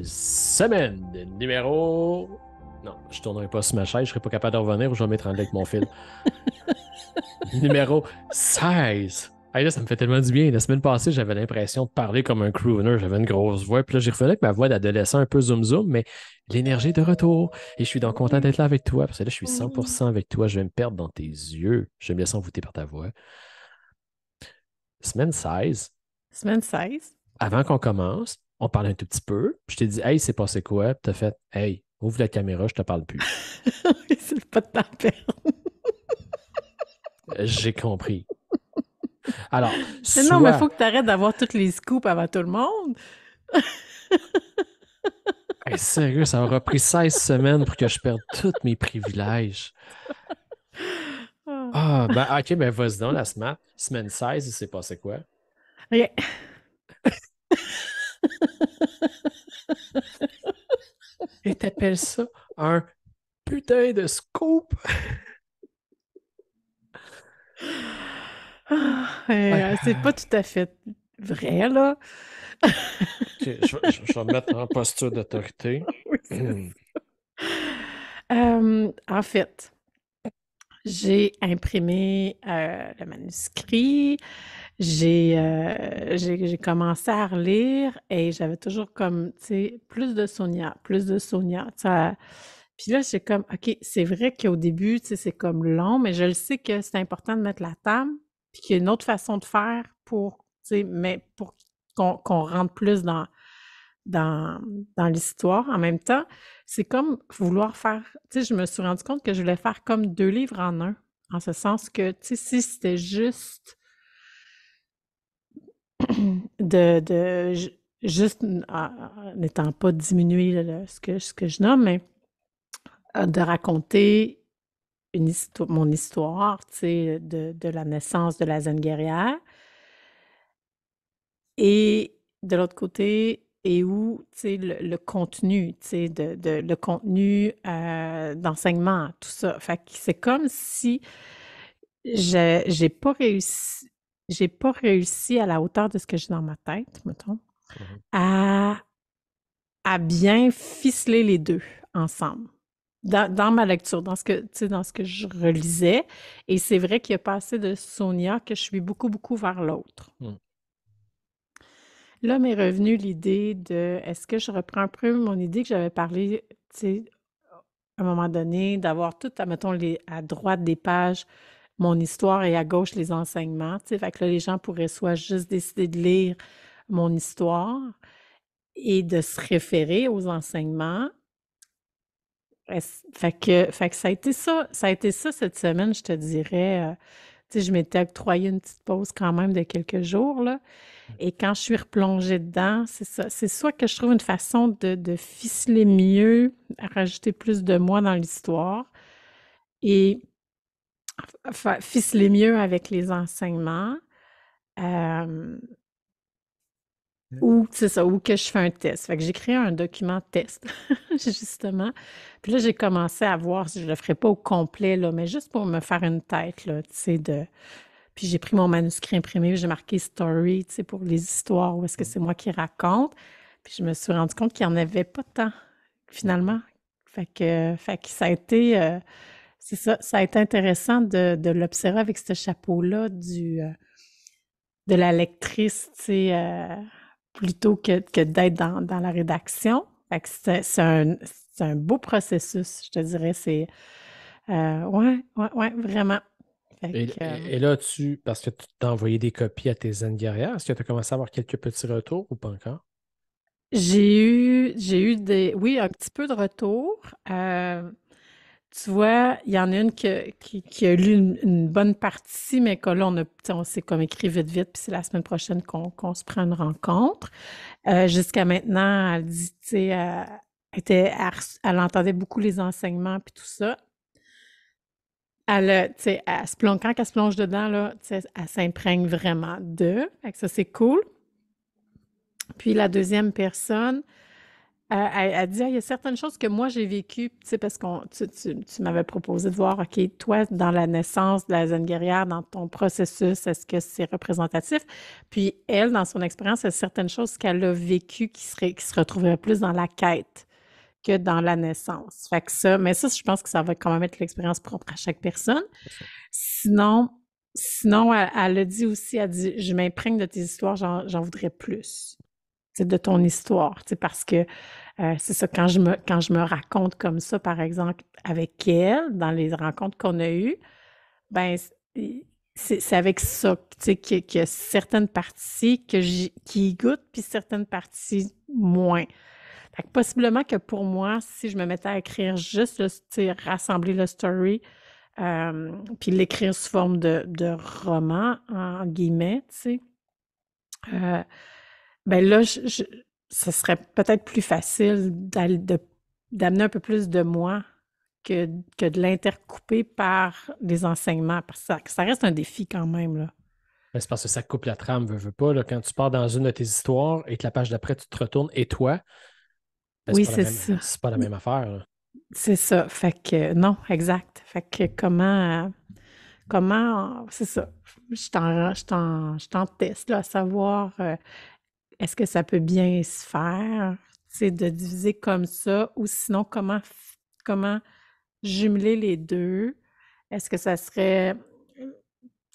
Semaine numéro. Non, je tournerai pas sur ma chaise, je serai pas capable de revenir ou je vais m'étrangler avec mon fil. Numéro 16. Hey, là, ça me fait tellement du bien. La semaine passée, j'avais l'impression de parler comme un crooner. J'avais une grosse voix. Puis là, j'ai revenu avec ma voix d'adolescent un peu zoom-zoom, mais l'énergie est de retour. Et je suis donc content d'être là avec toi. Parce que là, je suis 100% avec toi. Je vais me perdre dans tes yeux. Je vais me laisser envoûter par ta voix. Semaine 16. Semaine 16. Avant qu'on commence, on parle un tout petit peu. Je t'ai dit, hey, c'est passé quoi? Puis t'as fait, hey, ouvre la caméra, je te parle plus. C'est pas de temps à perdre. J'ai compris. Alors, Mais non, mais il soit, faut que tu arrêtes d'avoir tous les scoops avant tout le monde. hey, sérieux, ça aura pris 16 semaines pour que je perde tous mes privilèges. Ah. Ah, ben, ok, ben, vas-y donc, semaine 16, il s'est passé quoi? OK. Et t'appelles ça un putain de scoop? Ouais. C'est pas tout à fait vrai, là. Ok, je vais me mettre en posture d'autorité. Oui, c'est ça. En fait, j'ai imprimé le manuscrit, j'ai commencé à relire et j'avais toujours comme, tu sais, plus de Sonia. Ça... Puis là, j'ai comme, OK, c'est vrai qu'au début, tu sais, c'est comme long, mais je le sais que c'est important de mettre la table, puis qu'il y a une autre façon de faire pour, tu sais, mais pour qu'on rentre plus dans, dans l'histoire. En même temps, c'est comme vouloir faire, tu sais, je me suis rendu compte que je voulais faire comme deux livres en un, en ce sens que, tu sais, si c'était juste juste n'étant pas diminué ce que je nomme, mais de raconter mon histoire, tu sais, de la naissance de la Zen guerrière. Et de l'autre côté, et où, tu sais, le contenu, tu sais, le contenu d'enseignement, tout ça. Fait que c'est comme si j'ai pas réussi à la hauteur de ce que j'ai dans ma tête, mettons, Mhm. à, à bien ficeler les deux ensemble. Dans ma lecture, tu sais, dans ce que je relisais. Et c'est vrai qu'il y a pas assez de Sonia que je suis beaucoup, beaucoup vers l'autre. Mhm. Là m'est revenue l'idée de est-ce que je reprends un peu mon idée que j'avais parlé, tu sais, à un moment donné, d'avoir tout, mettons, à droite des pages, mon histoire et à gauche les enseignements, tu sais, fait que là, les gens pourraient soit juste décider de lire mon histoire et de se référer aux enseignements. Fait que ça a été ça cette semaine, je te dirais. Tu sais, je m'étais octroyé une petite pause quand même de quelques jours, là. Et quand je suis replongée dedans, c'est ça. C'est soit que je trouve une façon de ficeler mieux, rajouter plus de moi dans l'histoire et ficeler mieux avec les enseignements, euh, ou c'est ça, ou que je fais un test. Fait que j'ai créé un document test, justement. Puis là, j'ai commencé à voir si je le ferais pas au complet, là, mais juste pour me faire une tête, là, tu sais, de... Puis j'ai pris mon manuscrit imprimé, j'ai marqué story, tu sais, pour les histoires où est-ce que c'est moi qui raconte. Puis je me suis rendu compte qu'il n'y en avait pas tant, finalement. Fait que ça a été, c'est ça, ça a été intéressant de l'observer avec ce chapeau-là de la lectrice, tu sais, plutôt que d'être dans la rédaction. Fait que c'est un beau processus, je te dirais. C'est, ouais, vraiment. Fait Et, que, et- et là, parce que tu t'as envoyé des copies à tes zen guerrières, est-ce que tu as commencé à avoir quelques petits retours ou pas encore? j'ai eu oui, un petit peu de retour. Tu vois, il y en a une qui a lu une bonne partie, mais que là, tu sais, on s'est comme écrit vite, vite, puis c'est la semaine prochaine qu'on se prend une rencontre. Jusqu'à maintenant, elle dit, tu sais, elle entendait beaucoup les enseignements puis tout ça. Tu sais, quand elle se plonge dedans, là, tu sais, elle s'imprègne vraiment d'eux. Fait que ça, c'est cool. Puis la deuxième personne, elle dit: «Ah, il y a certaines choses que moi j'ai vécues», tu sais, parce qu'on tu m'avais proposé de voir, OK, toi, dans la naissance de la jeune guerrière, dans ton processus, est-ce que c'est représentatif? Puis elle, dans son expérience, il y a certaines choses qu'elle a vécues qui se retrouveraient plus dans la quête que dans la naissance. Fait que ça, mais ça, je pense que ça va quand même être l'expérience propre à chaque personne. C'est ça. Sinon, sinon, elle a dit aussi, elle dit: «Je m'imprègne de tes histoires, j'en voudrais plus, tu sais, de ton histoire», tu sais, parce que c'est ça, quand je me raconte comme ça, par exemple, avec elle, dans les rencontres qu'on a eues, ben, c'est avec ça, tu sais, qu'il y a certaines parties qui y goûtent, puis certaines parties moins. Fait que possiblement que pour moi, si je me mettais à écrire juste, tu sais, rassembler le story, puis l'écrire sous forme de roman, en guillemets, tu sais, euh, ben là, ce serait peut-être plus facile d'amener un peu plus de moi que, que de l'intercouper par des enseignements, parce que ça reste un défi quand même, là. Mais c'est parce que ça coupe la trame, veux pas. Là, quand tu pars dans une de tes histoires et que la page d'après, tu te retournes et toi, ben, Oui, c'est ça. c'est pas la même affaire. Là. C'est ça. Fait que non, exact. Fait que comment, c'est ça. Je t'en teste là, à savoir est-ce que ça peut bien se faire, c'est de diviser comme ça, ou sinon comment jumeler les deux. Est-ce que ça serait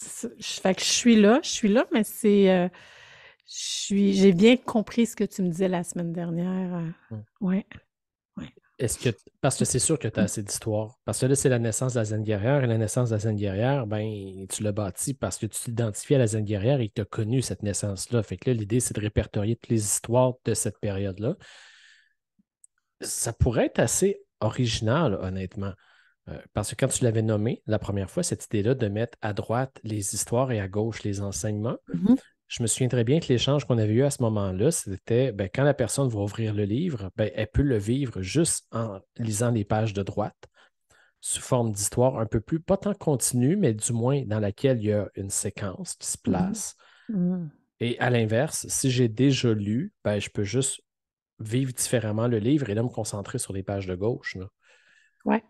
fait que je suis là, mais j'ai bien compris ce que tu me disais la semaine dernière. Hmm. Ouais, ouais. Est-ce que, parce que c'est sûr que tu as assez d'histoires. Parce que là, c'est la naissance de la Zen guerrière. Et la naissance de la Zen guerrière, ben, tu l'as bâti parce que tu t'identifies à la Zen guerrière et que tu as connu cette naissance-là. Fait que là, l'idée, c'est de répertorier toutes les histoires de cette période-là. Ça pourrait être assez original, honnêtement. Parce que quand tu l'avais nommé la première fois, cette idée-là de mettre à droite les histoires et à gauche les enseignements, Mhm, je me souviens très bien que l'échange qu'on avait eu à ce moment-là, c'était ben, quand la personne va ouvrir le livre, ben, elle peut le vivre juste en lisant les pages de droite, sous forme d'histoire un peu plus, pas tant continue, mais du moins dans laquelle il y a une séquence qui se mhm, place. mhm. Et à l'inverse, si j'ai déjà lu, ben, je peux juste vivre différemment le livre et là me concentrer sur les pages de gauche. Là. Ouais.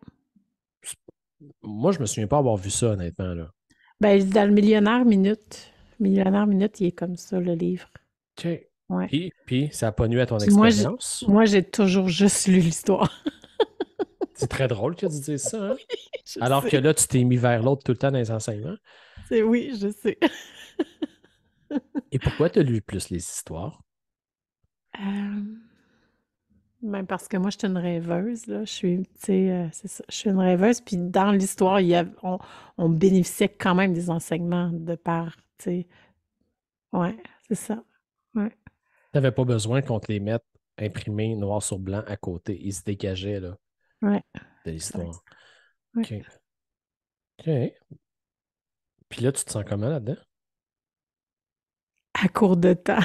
Moi, je me souviens pas avoir vu ça, honnêtement. Là. Ben, dans le Millionnaire Minute, il est comme ça, le livre. OK. Ouais. Puis, ça n'a pas nuit à ton Puis expérience. moi, j'ai toujours juste lu l'histoire. C'est très drôle que tu dises ça, hein? Je Alors que sais. là, tu t'es mis vers l'autre tout le temps dans les enseignements. Oui, je sais. Et pourquoi tu as lu plus les histoires? Euh, Même parce que moi, je suis une rêveuse, là. Je suis, tu sais, c'est ça. Je suis une rêveuse. Puis dans l'histoire, on bénéficiait quand même des enseignements de par, tu sais. Ouais, c'est ça. Ouais, Tu n'avais pas besoin qu'on te les mette imprimés noir sur blanc à côté. Ils se dégageaient là, ouais, de exact. l'histoire. Ouais. OK. OK. Puis là, tu te sens comment là-dedans? À court de temps.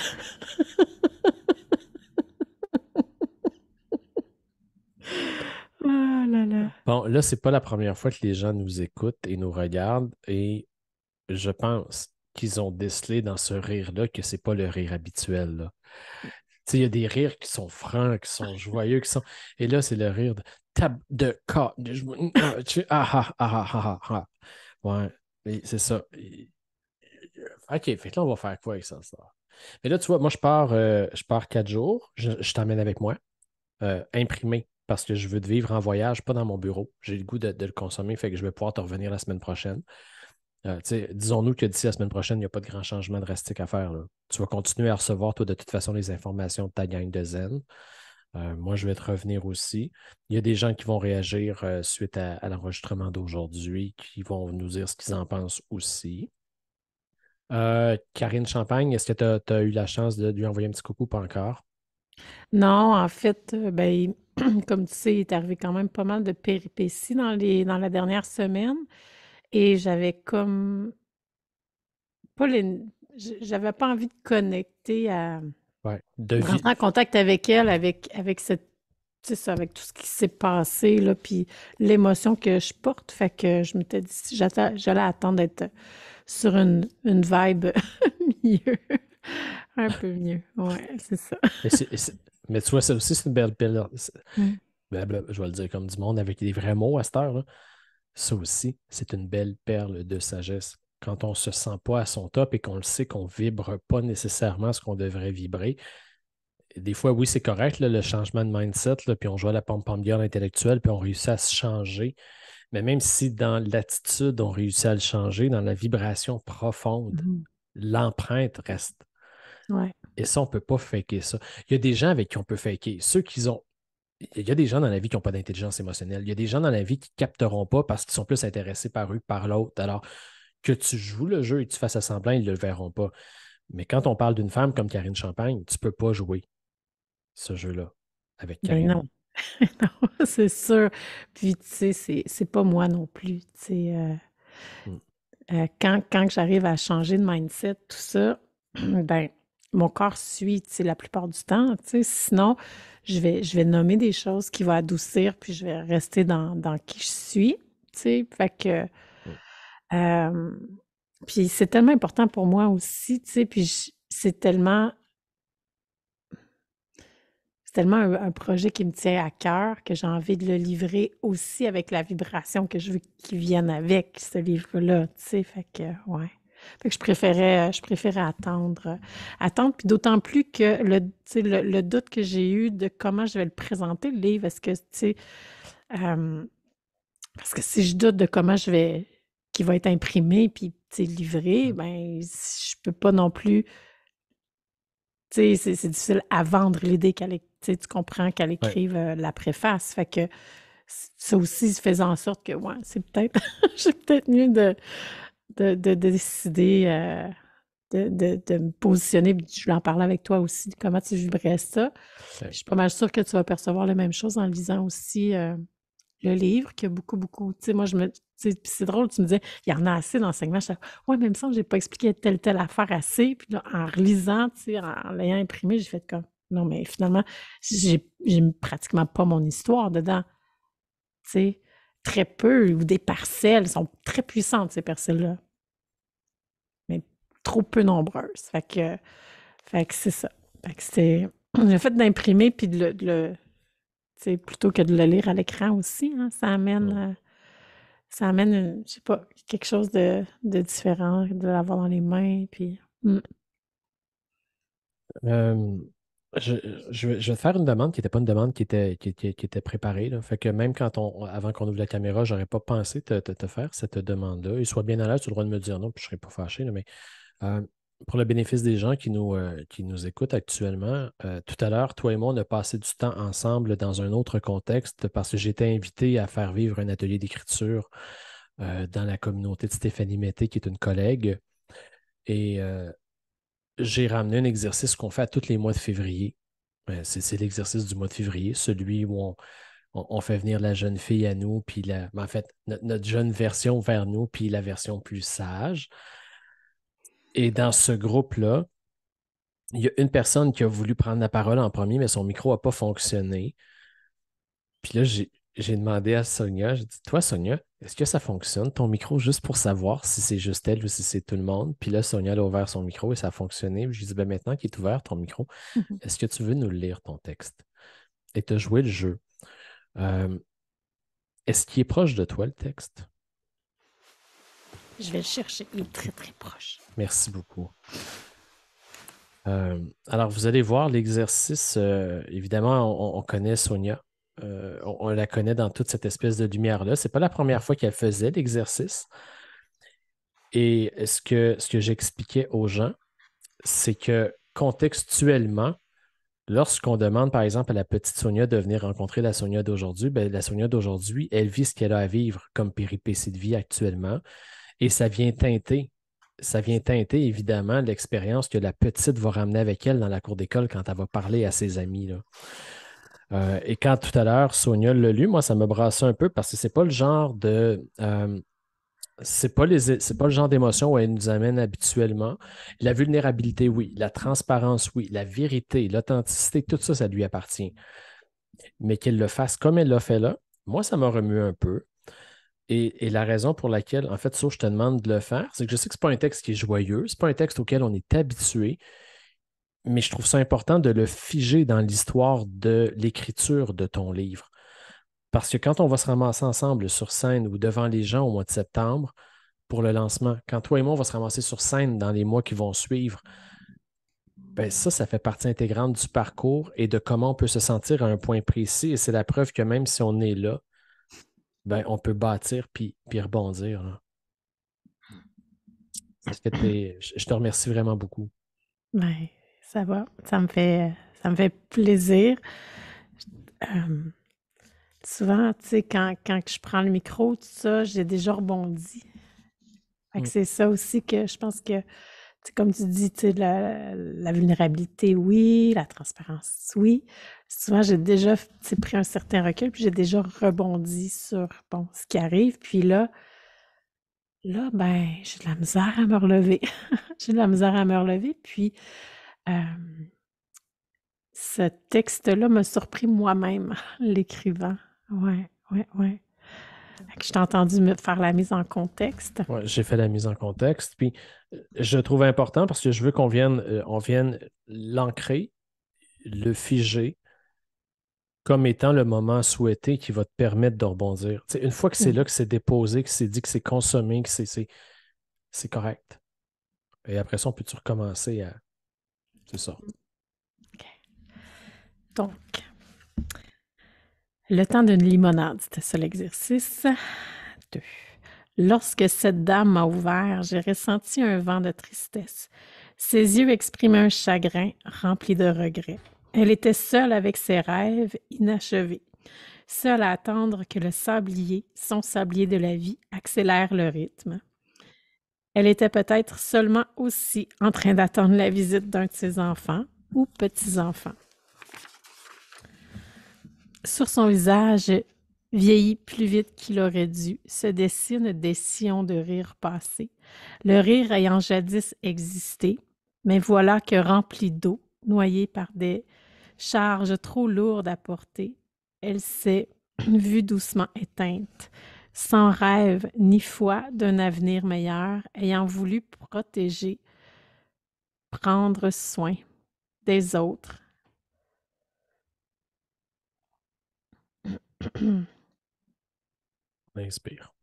Ah là là. Bon, là, c'est pas la première fois que les gens nous écoutent et nous regardent et je pense qu'ils ont décelé dans ce rire-là que c'est pas le rire habituel, là. Tu sais, il y a des rires qui sont francs, qui sont joyeux, qui sont. Et là, c'est le rire de tab de cas. Ah, ah, ah, ah, ah, ah. Ouais, et c'est ça. OK, fait que là, on va faire quoi avec ça? Mais là, tu vois, moi, je pars 4 jours. Je t'emmène avec moi, imprimé, parce que je veux te vivre en voyage, pas dans mon bureau. J'ai le goût de le consommer, fait que je vais pouvoir te revenir la semaine prochaine. Tu sais, disons-nous que d'ici la semaine prochaine, il n'y a pas de grand changement drastique à faire, là. Tu vas continuer à recevoir, toi, de toute façon, les informations de ta gang de Zen. Moi, je vais te revenir aussi. Il y a des gens qui vont réagir suite à l'enregistrement d'aujourd'hui, qui vont nous dire ce qu'ils en pensent aussi. Karine Champagne, est-ce que tu as eu la chance de lui envoyer un petit coucou? Pas encore. Non, en fait, ben, comme tu sais, il est arrivé quand même pas mal de péripéties dans la dernière semaine. Et j'avais comme pas les, j'avais pas envie de connecter Ouais. de rentrer en contact avec elle, avec cette, tu sais ça, avec tout ce qui s'est passé, là, puis l'émotion que je porte. Fait que je m'étais dit, si j'allais attendre d'être sur une vibe mieux, un peu mieux. Ouais, c'est ça. Mais Mais tu vois, ça aussi, c'est une belle. Mm. Je vais le dire comme du monde avec des vrais mots à cette heure, là. Ça aussi, c'est une belle perle de sagesse. Quand on ne se sent pas à son top et qu'on le sait qu'on ne vibre pas nécessairement ce qu'on devrait vibrer, des fois, oui, c'est correct, là, le changement de mindset, là, puis on joue à la pom-pom girl intellectuelle, puis on réussit à se changer. Mais même si dans l'attitude, on réussit à le changer, dans la vibration profonde, Mhm. l'empreinte reste. Ouais. Et ça, on ne peut pas faker ça. Il y a des gens avec qui on peut faker. Ceux qui ont. Il y a des gens dans la vie qui n'ont pas d'intelligence émotionnelle. Il y a des gens dans la vie qui ne capteront pas parce qu'ils sont plus intéressés par eux, par l'autre. Alors que tu joues le jeu et que tu fasses semblant, ils ne le verront pas. Mais quand on parle d'une femme comme Karine Champagne, tu ne peux pas jouer ce jeu-là avec Ben Karine. non. Non, c'est sûr. Puis, tu sais, c'est pas moi non plus. Tu sais, Mm. quand j'arrive à changer de mindset, tout ça, ben, mon corps suit, tu sais, la plupart du temps. Tu sais, sinon, je vais nommer des choses qui vont adoucir, puis je vais rester dans qui je suis. Tu sais, fait que. Mm. euh, puis c'est tellement important pour moi aussi, tu sais, puis c'est tellement un projet qui me tient à cœur que j'ai envie de le livrer aussi avec la vibration que je veux qu'il vienne avec ce livre-là, tu sais, fait que, ouais. Fait que je préférais attendre, puis d'autant plus que tu sais, le doute que j'ai eu de comment je vais le présenter, le livre, est-ce que, tu sais, euh, parce que si je doute de comment qu'il va être imprimé puis, tu sais, livré, Mm. ben, je peux pas non plus, tu sais, c'est difficile à vendre l'idée tu sais, tu comprends qu'elle Ouais. écrive la préface. Fait que ça aussi faisait en sorte que, ouais, c'est peut-être, j'ai peut-être mieux de décider de me positionner. Puis je voulais en parler avec toi aussi, de comment tu vivrais ça. Ouais. Je suis pas mal sûre que tu vas percevoir la même chose en lisant aussi le livre, qu'il y a beaucoup, beaucoup. Tu sais, moi, tu sais, puis c'est drôle, tu me disais, il y en a assez d'enseignements. Je disais, ouais, même ça, j'ai pas expliqué telle affaire assez. Puis là, en relisant, tu sais, en l'ayant imprimé, j'ai fait comme, non, mais finalement, j'ai pratiquement pas mon histoire dedans. Tu sais, très peu, ou des parcelles sont très puissantes, ces parcelles-là, mais trop peu nombreuses. Fait que c'est ça. Fait que c'était le fait d'imprimer puis tu sais, plutôt que de le lire à l'écran aussi, hein, Mm. ça amène je sais pas, quelque chose de différent, de l'avoir dans les mains, puis Euh, je, je vais te faire une demande qui n'était pas une demande qui était préparée, là. Fait que même avant qu'on ouvre la caméra, j'aurais pas pensé te faire cette demande-là. Et sois bien à l'aise, tu as le droit de me dire non, puis je ne serais pas fâché, là, mais Euh, pour le bénéfice des gens qui nous écoutent actuellement, tout à l'heure, toi et moi, on a passé du temps ensemble dans un autre contexte parce que j'étais invité à faire vivre un atelier d'écriture dans la communauté de Stéphanie Mété, qui est une collègue. Et j'ai ramené un exercice qu'on fait à tous les mois de février. C'est l'exercice du mois de février, celui où on fait venir la jeune fille à nous, puis en fait, notre jeune version vers nous, puis la version plus sage. Et dans ce groupe-là, il y a une personne qui a voulu prendre la parole en premier, mais son micro n'a pas fonctionné. Puis là, j'ai demandé à Sonia, j'ai dit, toi, Sonia, est-ce que ça fonctionne, ton micro, juste pour savoir si c'est juste elle ou si c'est tout le monde? Puis là, Sonia elle a ouvert son micro et ça a fonctionné. Puis je lui ai dit, ben, maintenant qu'il est ouvert, ton micro, est-ce que tu veux nous lire ton texte? Et tu as joué le jeu. Euh, Est-ce qu'il est proche de toi, le texte? je vais le chercher. Il est très, très proche. Merci beaucoup. Alors, vous allez voir l'exercice. Évidemment, on connaît Sonia. On la connaît dans toute cette espèce de lumière-là. C'est pas la première fois qu'elle faisait l'exercice. Et ce que j'expliquais aux gens, c'est que contextuellement, lorsqu'on demande, par exemple, à la petite Sonia de venir rencontrer la Sonia d'aujourd'hui, ben, la Sonia d'aujourd'hui, elle vit ce qu'elle a à vivre comme péripétie de vie actuellement. Et ça vient teinter évidemment l'expérience que la petite va ramener avec elle dans la cour d'école quand elle va parler à ses amis, là. Et quand tout à l'heure, Sonia l'a lu, moi, ça me brassait un peu parce que c'est pas le genre de. C'est pas le genre d'émotion où elle nous amène habituellement. La vulnérabilité, oui. La transparence, oui. La vérité, l'authenticité, tout ça, ça lui appartient. Mais qu'elle le fasse comme elle l'a fait là, moi, ça m'a remué un peu. Et la raison pour laquelle, en fait, ça, je te demande de le faire, c'est que je sais que ce n'est pas un texte qui est joyeux, ce n'est pas un texte auquel on est habitué. mais je trouve ça important de le figer dans l'histoire de l'écriture de ton livre. Parce que quand on va se ramasser ensemble sur scène ou devant les gens au mois de septembre pour le lancement, quand toi et moi, on va se ramasser sur scène dans les mois qui vont suivre, ben ça fait partie intégrante du parcours et de comment on peut se sentir à un point précis. Et c'est la preuve que même si on est là, ben, on peut bâtir puis rebondir, là. Je te remercie vraiment beaucoup. Ben, ça va, ça me fait plaisir. Euh, Souvent, tu sais, quand je prends le micro, tout ça, j'ai déjà rebondi. Fait que Mm. c'est ça aussi que je pense que, tu sais, comme tu dis, tu sais, la vulnérabilité, oui, la transparence, oui. Souvent, j'ai déjà, tu sais, pris un certain recul, puis j'ai déjà rebondi sur, bon, ce qui arrive. Puis là, ben, j'ai de la misère à me relever. J'ai de la misère à me relever. Puis, ce texte-là m'a surpris moi-même, l'écrivant. Ouais, ouais, ouais. Fait que je t'ai entendu me faire la mise en contexte. Ouais, j'ai fait la mise en contexte. Puis je le trouve important parce que je veux on vienne l'ancrer, le figer comme étant le moment souhaité qui va te permettre de rebondir. Tu sais, une fois que c'est là, Mhm. que c'est déposé, que c'est dit, que c'est consommé, c'est correct. Et après ça, on peut-tu recommencer à. C'est ça. OK. Donc, le temps d'une limonade, c'était ça l'exercice. 2. Lorsque cette dame m'a ouvert, j'ai ressenti un vent de tristesse. Ses yeux exprimaient un chagrin rempli de regrets. Elle était seule avec ses rêves inachevés, seule à attendre que le sablier, son sablier de la vie, accélère le rythme. Elle était peut-être seulement aussi en train d'attendre la visite d'un de ses enfants ou petits-enfants. Sur son visage, vieilli plus vite qu'il aurait dû, se dessinent des sillons de rire passé, le rire ayant jadis existé, mais voilà que rempli d'eau, noyée par des charges trop lourdes à porter, elle s'est vue doucement éteinte, sans rêve ni foi d'un avenir meilleur, ayant voulu protéger, prendre soin des autres. On inspire.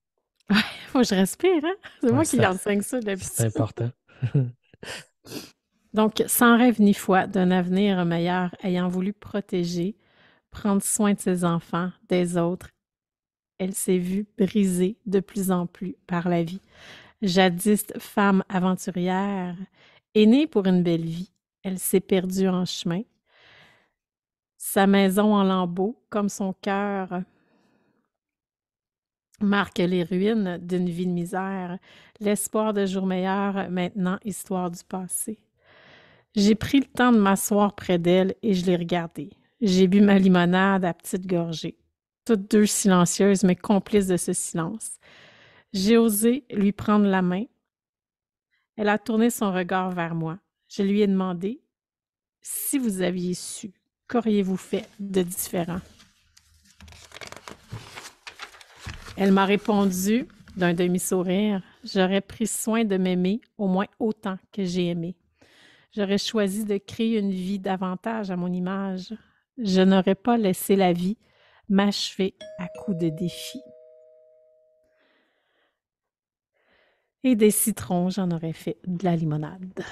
Ouais, faut que je respire, hein? C'est Ouais, moi qui ça, enseigne ça c'est d'habitude. important. Donc, sans rêve ni foi d'un avenir meilleur, ayant voulu protéger, prendre soin de ses enfants, des autres, elle s'est vue brisée de plus en plus par la vie. Jadis femme aventurière, est née pour une belle vie, elle s'est perdue en chemin. Sa maison en lambeaux, comme son cœur, marque les ruines d'une vie de misère, l'espoir de jours meilleurs, maintenant histoire du passé. J'ai pris le temps de m'asseoir près d'elle et je l'ai regardée. J'ai bu ma limonade à petites gorgées, toutes deux silencieuses mais complices de ce silence. J'ai osé lui prendre la main. Elle a tourné son regard vers moi. Je lui ai demandé: si vous aviez su, qu'auriez-vous fait de différent? Elle m'a répondu d'un demi-sourire: j'aurais pris soin de m'aimer au moins autant que j'ai aimé. J'aurais choisi de créer une vie davantage à mon image. Je n'aurais pas laissé la vie m'achever à coups de défis. Et des citrons, j'en aurais fait de la limonade.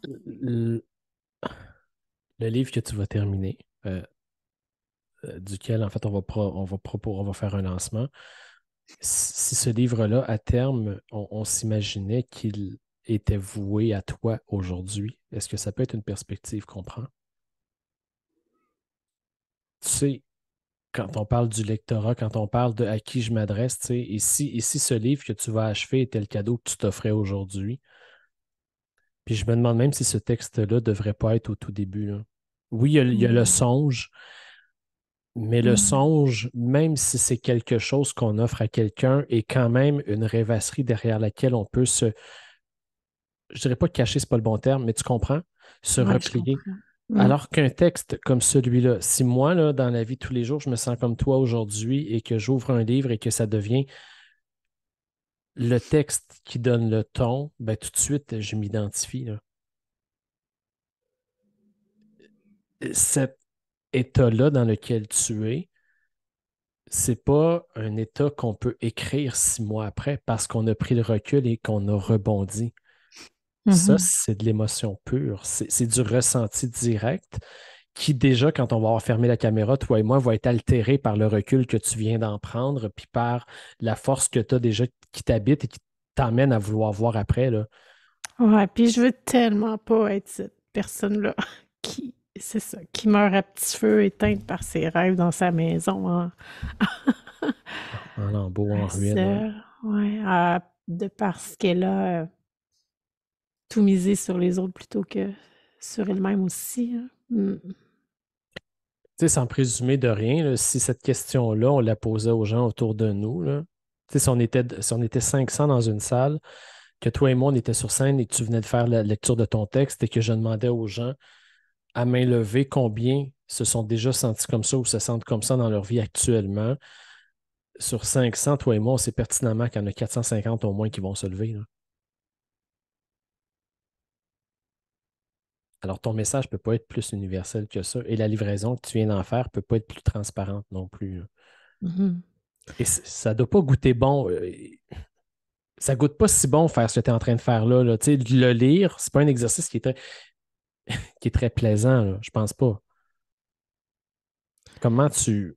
Le, le livre que tu vas terminer, duquel, en fait, on va faire un lancement. Si ce livre-là, à terme, on s'imaginait qu'il était voué à toi aujourd'hui, est-ce que ça peut être une perspective qu'on prend? Tu sais, quand on parle du lectorat, quand on parle de à qui je m'adresse, tu sais, et si ce livre que tu vas achever était le cadeau que tu t'offrais aujourd'hui, puis je me demande même si ce texte-là ne devrait pas être au tout début, là. Oui, il y a le Mm. songe, mais le Mm. songe, même si c'est quelque chose qu'on offre à quelqu'un, est quand même une rêvasserie derrière laquelle on peut je dirais pas cacher, c'est pas le bon terme, mais tu comprends, se Ouais, je replier. comprends. Mm. Alors qu'un texte comme celui-là, si moi, là, dans la vie de tous les jours, je me sens comme toi aujourd'hui et que j'ouvre un livre et que ça devient le texte qui donne le ton, ben, tout de suite, je m'identifie, là. Cet état-là dans lequel tu es, c'est pas un état qu'on peut écrire 6 mois après parce qu'on a pris le recul et qu'on a rebondi. Ça, Mhm. c'est de l'émotion pure. C'est du ressenti direct qui, déjà, quand on va avoir fermé la caméra, toi et moi, va être altéré par le recul que tu viens d'en prendre, puis par la force que tu as déjà qui t'habite et qui t'emmène à vouloir voir après, là. Ouais, puis je veux tellement pas être cette personne-là c'est ça, qui meurt à petit feu éteinte par ses rêves dans sa maison, hein. En lambeaux, en ruine, ouais. Seule, ouais, de parce qu'elle a tout misé sur les autres plutôt que sur elle-même aussi, hein. Mm. Tu sais, sans présumer de rien, là, si cette question-là, on la posait aux gens autour de nous, là, tu sais, si on était 500 dans une salle, que toi et moi, on était sur scène et que tu venais de faire la lecture de ton texte et que je demandais aux gens à main levée combien se sont déjà sentis comme ça ou se sentent comme ça dans leur vie actuellement, sur 500, toi et moi, on sait pertinemment qu'il y en a 450 au moins qui vont se lever, là. Alors, ton message ne peut pas être plus universel que ça et la livraison que tu viens d'en faire ne peut pas être plus transparente non plus, là. Mhm. Et ça ne doit pas goûter bon. Ça goûte pas si bon faire ce que tu es en train de faire là, là. Tu sais, le lire, c'est pas un exercice qui est très plaisant, là. Je pense pas. Comment tu.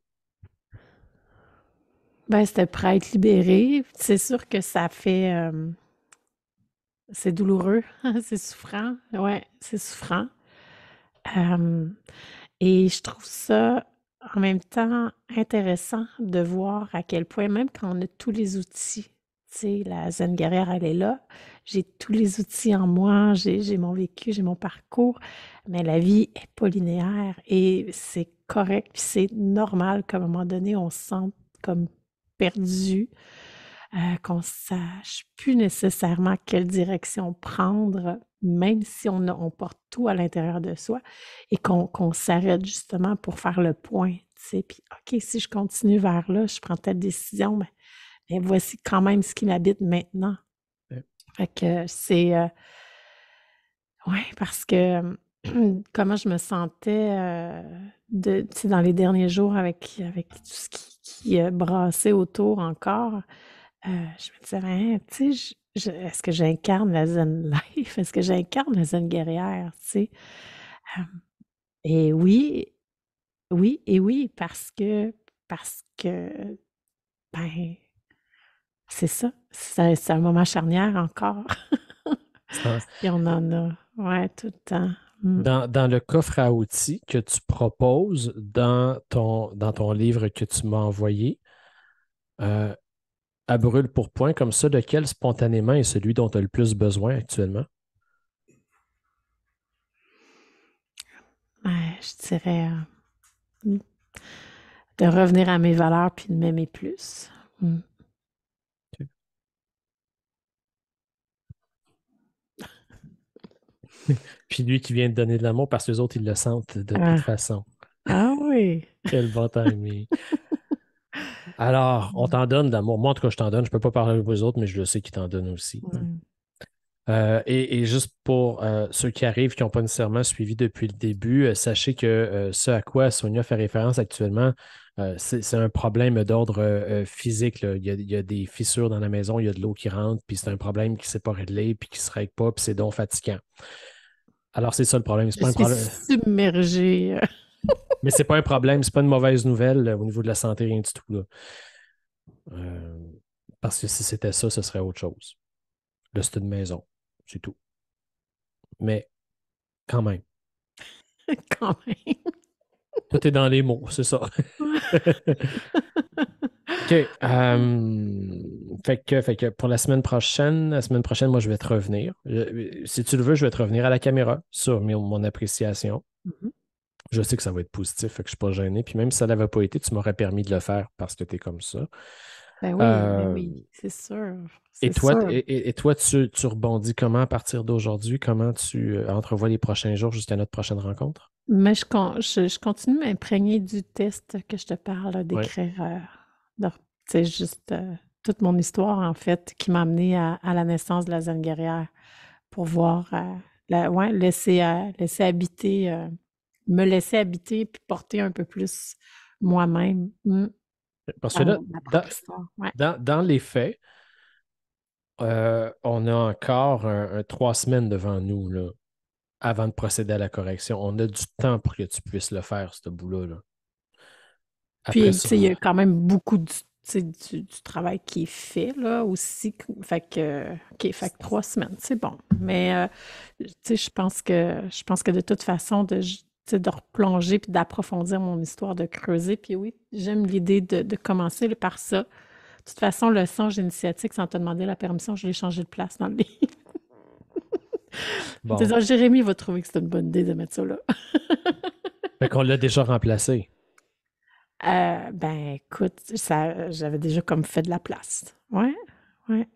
Ben, c'était prêt à être libéré. C'est sûr que ça fait, c'est douloureux, c'est souffrant. Ouais, c'est souffrant. Euh, et je trouve ça en même temps intéressant de voir à quel point, même quand on a tous les outils, tu sais, la Zen guerrière, elle est là. J'ai tous les outils en moi, j'ai mon vécu, j'ai mon parcours, mais la vie est pas linéaire et c'est correct, puis c'est normal qu'à un moment donné, on se sente comme perdu, qu'on sache plus nécessairement quelle direction prendre, même si on porte tout à l'intérieur de soi et qu'on s'arrête justement pour faire le point, tu sais. Puis, OK, si je continue vers là, je prends telle décision, mais voici quand même ce qui m'habite maintenant. Fait que c'est, ouais, parce que comment je me sentais tu sais, dans les derniers jours avec tout ce qui brassait autour encore. Je me disais: «Hein, tu sais, est-ce que j'incarne la zen life? Est-ce que j'incarne la zen guerrière?» Tu sais? Hem et oui, oui et oui, parce que, ben, c'est ça, c'est un moment charnière encore. C'est Puis on en a, ouais, tout le temps. Mmh. Dans le coffre à outils que tu proposes dans ton livre que tu m'as envoyé, euh, à brûle pour point, comme ça, lequel spontanément est celui dont tu as le plus besoin actuellement? Ouais, je dirais, mmh, de revenir à mes valeurs puis de m'aimer plus. Mmh. Puis lui qui vient de donner de l'amour parce que les autres, ils le sentent de toute Ah! façon. Ah oui! Quel bon timing. Alors, on Mmh. t'en donne de l'amour. Moi, en tout cas, je t'en donne. Je ne peux pas parler pour les autres, mais je le sais qu'ils t'en donnent aussi. Mmh. Et juste pour ceux qui arrivent, qui n'ont pas nécessairement suivi depuis le début, sachez que ce à quoi Sonia fait référence actuellement, c'est un problème d'ordre physique, là. Il y a des fissures dans la maison, il y a de l'eau qui rentre, puis c'est un problème qui ne s'est pas réglé, puis qui ne se règle pas, puis c'est donc fatigant. Alors, c'est ça le problème. C'est Je pas un suis problème. submergée. Mais c'est pas un problème, c'est pas une mauvaise nouvelle au niveau de la santé, rien du tout, là. Euh, Parce que si c'était ça, ce serait autre chose. Là, c'est une maison, c'est tout. Mais quand même, Quand même. tout est dans les mots, c'est ça. OK. Fait que pour la semaine prochaine, moi, je vais te revenir. Si tu le veux, je vais te revenir à la caméra sur mon appréciation. Mmh. Je sais que ça va être positif, fait que je ne suis pas gêné. Puis même si ça n'avait pas été, tu m'aurais permis de le faire parce que tu es comme ça. Ben Euh, oui, c'est sûr, et c'est toi, sûr. tu rebondis comment à partir d'aujourd'hui? Comment tu entrevois les prochains jours jusqu'à notre prochaine rencontre? Mais je continue à m'imprégner du test que je te parle, Oui. d'écrire, de tu sais, juste, toute mon histoire, en fait, qui m'a amenée à la naissance de la Zen guerrière pour voir, ouais, laisser habiter, me laisser habiter puis porter un peu plus moi-même Parce que dans là, ma dans, propre histoire. Ouais. dans les faits, on a encore 3 semaines devant nous, là, avant de procéder à la correction. On a du temps pour que tu puisses le faire, ce bout-là, là. Après Puis, tu ça, sais, il y a quand même beaucoup tu sais, du travail qui est fait, là, aussi. Fait que, OK, fait que 3 semaines, c'est bon. Mais, tu sais, je pense que de toute façon, tu sais, de replonger puis d'approfondir mon histoire, de creuser. Puis oui, j'aime l'idée de commencer par ça. De toute façon, le songe initiatique, sans te demander la permission, je l'ai changé de place dans le livre. C'est bon. ça, Jérémy va trouver que c'est une bonne idée de mettre ça là. Fait qu'on l'a déjà remplacé. Ben, écoute, j'avais déjà comme fait de la place. Ouais, ouais.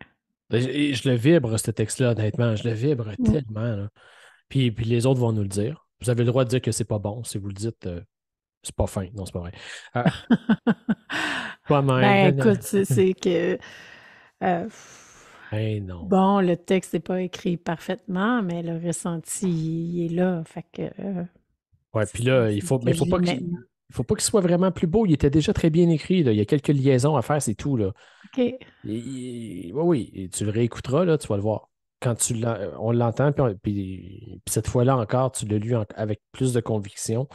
Et je le vibre, ce texte-là, honnêtement. Je le vibre Mm. tellement, là. Puis les autres vont nous le dire. Vous avez le droit de dire que c'est pas bon. Si vous le dites, c'est pas fin. Non, c'est pas vrai. Ah, toi-même. Ben, écoute, c'est que, euh, Hey, non. bon, le texte n'est pas écrit parfaitement, mais le ressenti, il est là. Fait que, Ouais, c'est puis là, c'est ce mais que il faut j'ai pas qu'il maintenant. il faut pas qu'il soit vraiment plus beau. Il était déjà très bien écrit, là. Il y a quelques liaisons à faire, c'est tout, là. OK. Oui, oui, et tu le réécouteras, là, tu vas le voir. Quand on l'entend, puis cette fois-là encore, tu l'as lu avec plus de conviction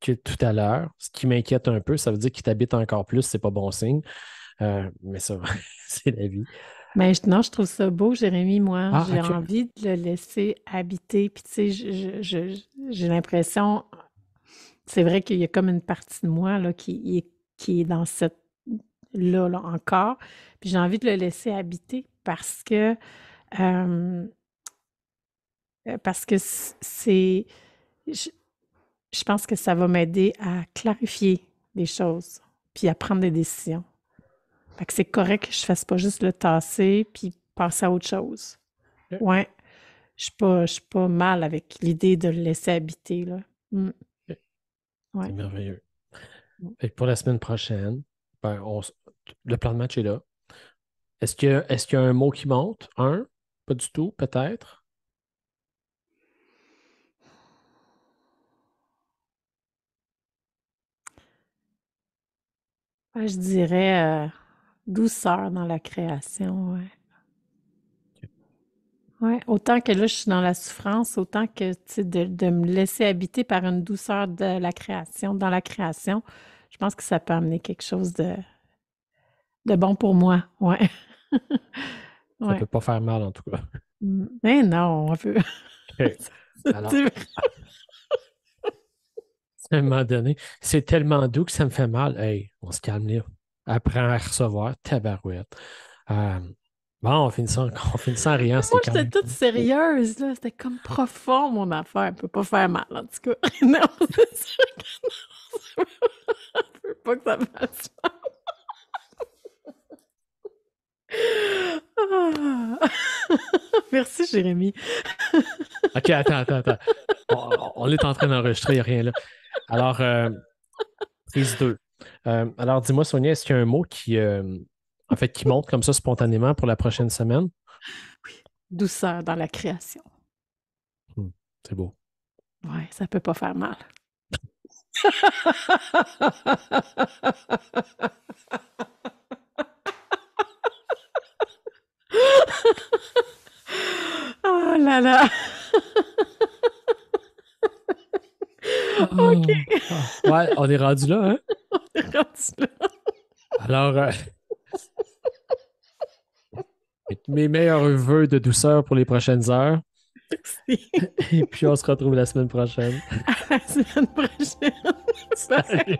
que tout à l'heure. Ce qui m'inquiète un peu, ça veut dire qu'il t'habite encore plus, c'est pas bon signe. Mais ça, c'est la vie. Mais non, je trouve ça beau, Jérémy. Moi, Ah, j'ai OK. envie de le laisser habiter. Puis, tu sais, j'ai l'impression, c'est vrai qu'il y a comme une partie de moi là, qui est dans cette là encore. Puis j'ai envie de le laisser habiter euh, parce que je, je pense que ça va m'aider à clarifier des choses, puis à prendre des décisions. Fait que c'est correct que je fasse pas juste le tasser puis passer à autre chose. OK, Ouais, je suis pas mal avec l'idée de le laisser habiter, là. Mm, OK. C'est ouais. merveilleux. Fait que pour la semaine prochaine, ben, le plan de match est là. Est-ce qu'il y a un mot qui monte? Un? Pas du tout, peut-être? Ouais, je dirais douceur dans la création, ouais. Ouais, autant que là, je suis dans la souffrance, autant que, tu sais, de me laisser habiter par une douceur de la création, dans la création, je pense que ça peut amener quelque chose de bon pour moi. Ouais. Ça Ouais. peut pas faire mal, en tout cas. Mais non, on veut. OK. Alors, C'est à un moment donné, c'est tellement doux que ça me fait mal. Hey, on se calme là. Apprends à recevoir, tabarouette. Euh, bon, on finit ça en riant, moi, c'est quand j'étais même toute cool. sérieuse, là. C'était comme profond, mon affaire. Elle peut pas faire mal, en tout cas. Non, c'est sûr que non. Je veux pas que ça fasse mal. Ah. Merci, Jérémy. OK, attends. On est en train d'enregistrer, il n'y a rien là. Alors, prise 2. Alors, dis-moi, Sonia, est-ce qu'il y a un mot en fait, qui monte comme ça spontanément pour la prochaine semaine? Douceur dans la création. Hmm, c'est beau. Ouais, ça peut pas faire mal. Oh là là! OK, Oh, ouais, on est rendu là, hein? on est rendu là. Alors, mes meilleurs vœux de douceur pour les prochaines heures. Merci. Et puis, on se retrouve la semaine prochaine. À la semaine prochaine. Bye. Salut!